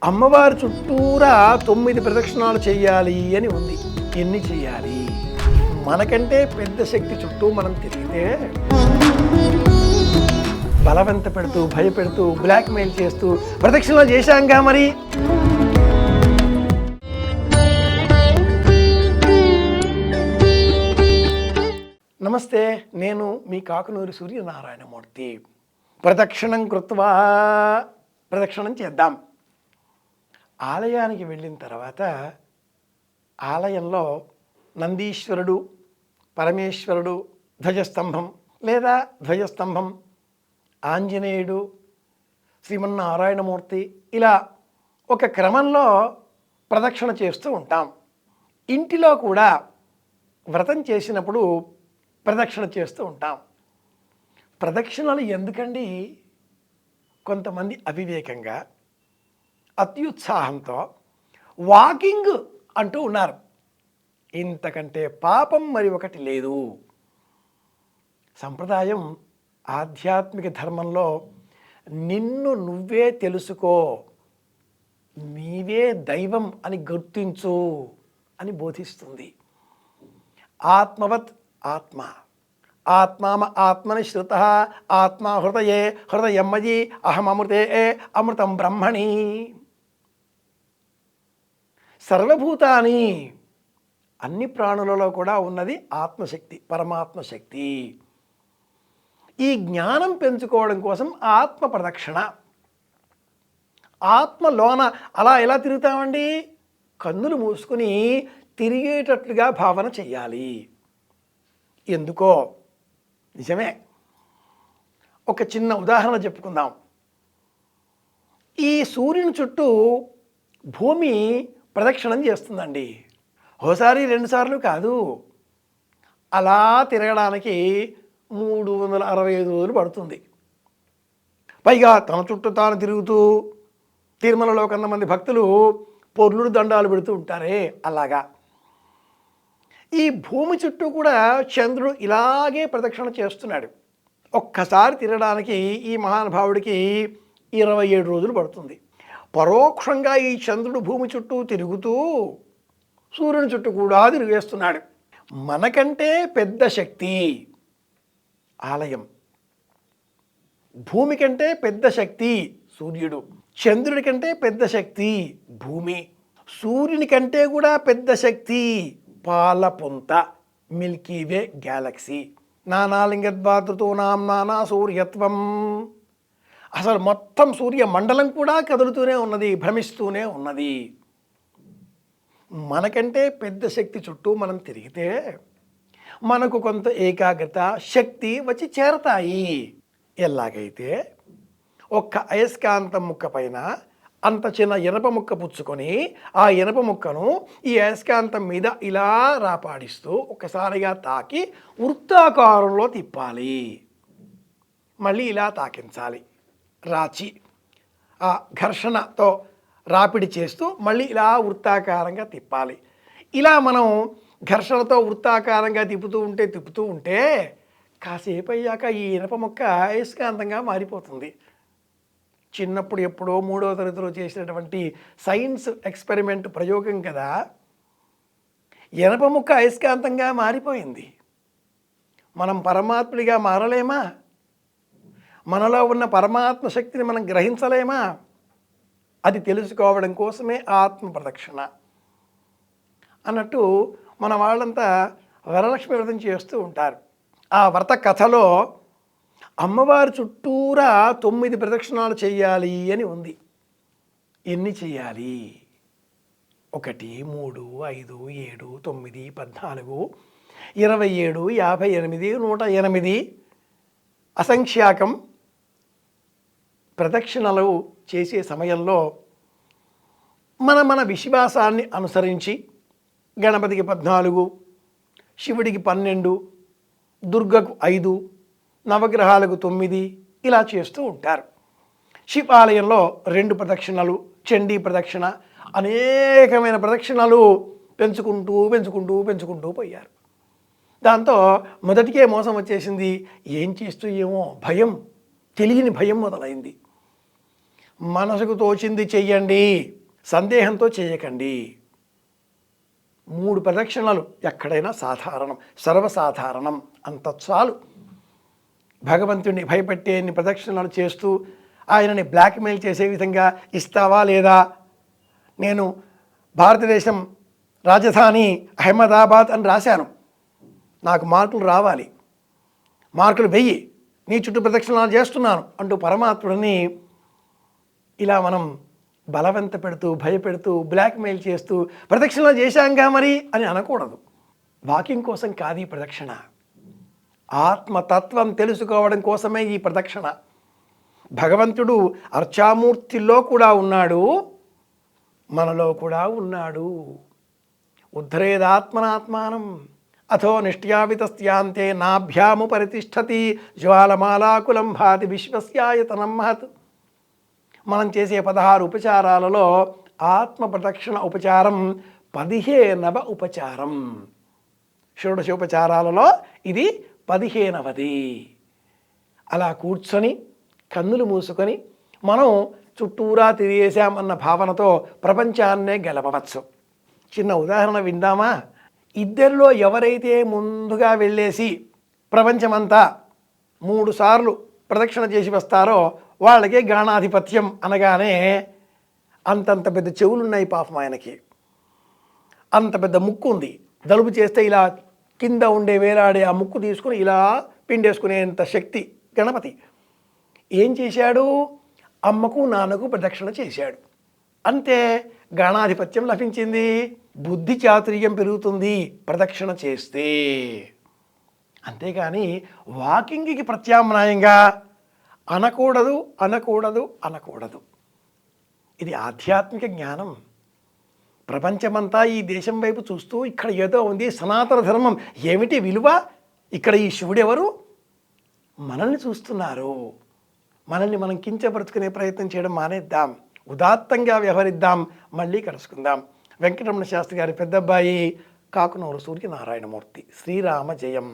అమ్మవారి చుట్టూరా 9 ప్రదక్షిణాలు చేయాలి అని ఉంది. ఎన్ని చేయాలి? మనకంటే పెద్ద శక్తి చుట్టూ మనం తిరిగితే బలవంత పెడుతూ, భయపెడుతూ, బ్లాక్మెయిల్ చేస్తూ ప్రదక్షిణలు చేశాంగా మరి. నమస్తే, నేను మీ కాకునూరి సూర్యనారాయణమూర్తి. ప్రదక్షిణం కృత్వా, ప్రదక్షిణం చేద్దాం. ఆలయానికి వెళ్ళిన తర్వాత ఆలయంలో నందీశ్వరుడు, పరమేశ్వరుడు, ధ్వజస్తంభం లేదా ధ్వజస్తంభం, ఆంజనేయుడు, శ్రీమన్నారాయణమూర్తి, ఇలా ఒక క్రమంలో ప్రదక్షిణ చేస్తూ ఉంటాం. ఇంటిలో కూడా వ్రతం చేసినప్పుడు ప్రదక్షిణ చేస్తూ ఉంటాం. ప్రదక్షిణలు ఎందుకండి? కొంతమంది అవివేకంగా, అత్యుత్సాహంతో వాకింగ్ అంటూ ఉన్నారు. ఇంతకంటే పాపం మరి ఒకటి లేదు. సంప్రదాయం ఆధ్యాత్మిక ధర్మంలో నిన్ను నువ్వే తెలుసుకో, నీవే దైవం అని గుర్తించు అని బోధిస్తుంది. ఆత్మవత్ ఆత్మ, ఆత్మామ ఆత్మని శ్రుత, ఆత్మ హృదయే హృదయమ్మజీ, అహమృతే అమృతం బ్రహ్మణి. సర్వభూతాని, అన్ని ప్రాణులలో కూడా ఉన్నది ఆత్మశక్తి, పరమాత్మ శక్తి. ఈ జ్ఞానం పెంచుకోవడం కోసం ఆత్మ ప్రదక్షిణ. ఆత్మలోన అలా ఎలా తిరుగుతామండి? కన్నులు మూసుకుని తిరిగేటట్లుగా భావన చెయ్యాలి. ఎందుకో నిజమే. ఒక చిన్న ఉదాహరణ చెప్పుకుందాం. ఈ సూర్యుని చుట్టూ భూమి ప్రదక్షిణం చేస్తుందండి. ఓసారి 2 సార్లు కాదు, అలా తిరగడానికి 365 రోజులు పడుతుంది. పైగా తన చుట్టూ తాను తిరుగుతూ, తిరుమలలో కొంతమంది భక్తులు పొర్లుడు దండాలు పెడుతూ ఉంటారే, అలాగా ఈ భూమి చుట్టూ కూడా చంద్రుడు ఇలాగే ప్రదక్షిణ చేస్తున్నాడు. ఒక్కసారి తిరగడానికి ఈ మహానుభావుడికి 27 రోజులు పడుతుంది. పరోక్షంగా ఈ చంద్రుడు భూమి చుట్టూ తిరుగుతూ సూర్యుని చుట్టూ కూడా తిరిగేస్తున్నాడు. మనకంటే పెద్ద శక్తి ఆలయం, భూమి కంటే పెద్ద శక్తి సూర్యుడు, చంద్రుడి కంటే పెద్ద శక్తి భూమి, సూర్యుని కంటే కూడా పెద్ద శక్తి పాలపుంత, మిల్కీవే గ్యాలక్సీ. నానాలింగద్వాతృతూనాం నానా సూర్యత్వం. అసలు మొత్తం సూర్య మండలం కూడా కదులుతూనే ఉన్నది, భ్రమిస్తూనే ఉన్నది. మనకంటే పెద్ద శక్తి చుట్టూ మనం తిరిగితే మనకు కొంత ఏకాగ్రత, శక్తి వచ్చి చేరతాయి. ఎలాగైతే ఒక్క అయస్కాంతం ముక్క పైన అంత చిన్న ఇనప ముక్క పుచ్చుకొని ఆ ఇనప ముక్కను ఈ అయస్కాంతం మీద ఇలా రాపాడిస్తూ ఒకసారిగా తాకి వృత్తాకారంలో తిప్పాలి. మళ్ళీ ఇలా తాకించాలి, రాచి ఆ ఘర్షణతో రాపిడి చేస్తూ మళ్ళీ ఇలా వృత్తాకారంగా తిప్పాలి. ఇలా మనం ఘర్షణతో వృత్తాకారంగా తిప్పుతూ ఉంటే కాసేపు అయ్యాక ఈ ఇనప మొక్క అయస్కాంతంగా మారిపోతుంది. చిన్నప్పుడు ఎప్పుడో 3వ తరగతిలో చేసినటువంటి సైన్స్ ఎక్స్పెరిమెంట్ ప్రయోగం కదా, ఇనప మొక్క అయస్కాంతంగా మారిపోయింది. మనం పరమాత్ముడిగా మారలేమా? మనలో ఉన్న పరమాత్మ శక్తిని మనం గ్రహించలేమా? అది తెలుసుకోవడం కోసమే ఆత్మ ప్రదక్షిణ అన్నట్టు మన వాళ్ళంతా వరలక్ష్మి వ్రతం చేస్తూ ఉంటారు. ఆ వ్రత కథలో అమ్మవారి చుట్టూరా 9 ప్రదక్షిణాలు చేయాలి అని ఉంది. ఎన్ని చేయాలి? 1, 3, 5, 7, 9, 14, 27, 58, 108 అసంఖ్యాకం ప్రదక్షిణలు చేసే సమయంలో మన విశ్వాసాన్ని అనుసరించి గణపతికి 14, శివుడికి 12, దుర్గకు 5, నవగ్రహాలకు 9 ఇలా చేస్తూ ఉంటారు. శివాలయంలో 2 ప్రదక్షిణలు, చండీ ప్రదక్షిణ, అనేకమైన ప్రదక్షిణలు పెంచుకుంటూ పోయారు. దాంతో మొదటికే మోసం వచ్చేసింది. ఏం చేస్తూ ఏమో భయం, తెలియని భయం మొదలైంది. మనసుకు తోచింది చెయ్యండి, సందేహంతో చేయకండి. 3 ప్రదక్షిణలు ఎక్కడైనా సాధారణం, సర్వసాధారణం, అంత చాలు. భగవంతుడిని భయపెట్టేన్ని ప్రదక్షిణలు చేస్తూ ఆయనని బ్లాక్మెయిల్ చేసే విధంగా ఇస్తావా లేదా, నేను భారతదేశం రాజధాని అహ్మదాబాద్ అని రాశాను, నాకు మార్కులు రావాలి, మార్కులు వెయ్యి, నీ చుట్టూ ప్రదక్షిణాలు చేస్తున్నాను అంటూ పరమాత్ముడిని ఇలా మనం బలవంత పెడుతూ భయపెడుతూ బ్లాక్మెయిల్ చేస్తూ ప్రదక్షిణలు చేశాంగా మరి అని అనకూడదు. వాకింగ్ కోసం కాదు ఈ ప్రదక్షిణ, ఆత్మతత్వం తెలుసుకోవడం కోసమే ఈ ప్రదక్షిణ. భగవంతుడు అర్చామూర్తిలో కూడా ఉన్నాడు, మనలో కూడా ఉన్నాడు. ఉద్ధరేదాత్మనాత్మానం అథో నిష్ట్యావితస్యాంతే నాభ్యాము పరితిష్టతి జ్వాలమాలాకులం భాతి విశ్వస్యాయతనం మహత్. మనం చేసే 16 ఉపచారాలలో ఆత్మ ప్రదక్షిణ ఉపచారం 15వ ఉపచారం. షోడశోపచారాలలో ఇది 15వది. అలా కూర్చొని కన్నులు మూసుకొని మనం చుట్టూరా తిరిగేశామన్న భావనతో ప్రపంచాన్నే గెలపవచ్చు. చిన్న ఉదాహరణ విందామా? ఇద్దరిలో ఎవరైతే ముందుగా వెళ్ళేసి ప్రపంచమంతా 3 సార్లు ప్రదక్షిణ చేసి వస్తారో వాళ్ళకే గణాధిపత్యం అనగానే అంతంత పెద్ద చెవులున్నాయి పాపం ఆయనకి, అంత పెద్ద ముక్కు ఉంది. జలుబు చేస్తే ఇలా కింద ఉండే వేలాడే ఆ ముక్కు తీసుకుని ఇలా పిండేసుకునేంత శక్తి గణపతి. ఏం చేశాడు? అమ్మకు నాన్నకు ప్రదక్షిణ చేశాడు, అంతే గణాధిపత్యం లభించింది. బుద్ధి చాతుర్యం పెరుగుతుంది ప్రదక్షిణ చేస్తే. అంతేగాని వాకింగ్కి ప్రత్యామ్నాయంగా అనకూడదు అనకూడదు అనకూడదు. ఇది ఆధ్యాత్మిక జ్ఞానం. ప్రపంచమంతా ఈ దేశం వైపు చూస్తూ ఇక్కడ ఏదో ఉంది సనాతన ధర్మం, ఏమిటి విలువ, ఇక్కడ ఈ శివుడు ఎవరు, మనల్ని చూస్తున్నారు. మనల్ని మనం కించపరుచుకునే ప్రయత్నం చేయడం మానేద్దాం, ఉదాత్తంగా వ్యవహరిద్దాం. మళ్ళీ కలుసుకుందాం. వెంకటరమణ శాస్త్రి గారి పెద్దబ్బాయి కాకునూరు సూర్యనారాయణమూర్తి. శ్రీరామ జయం.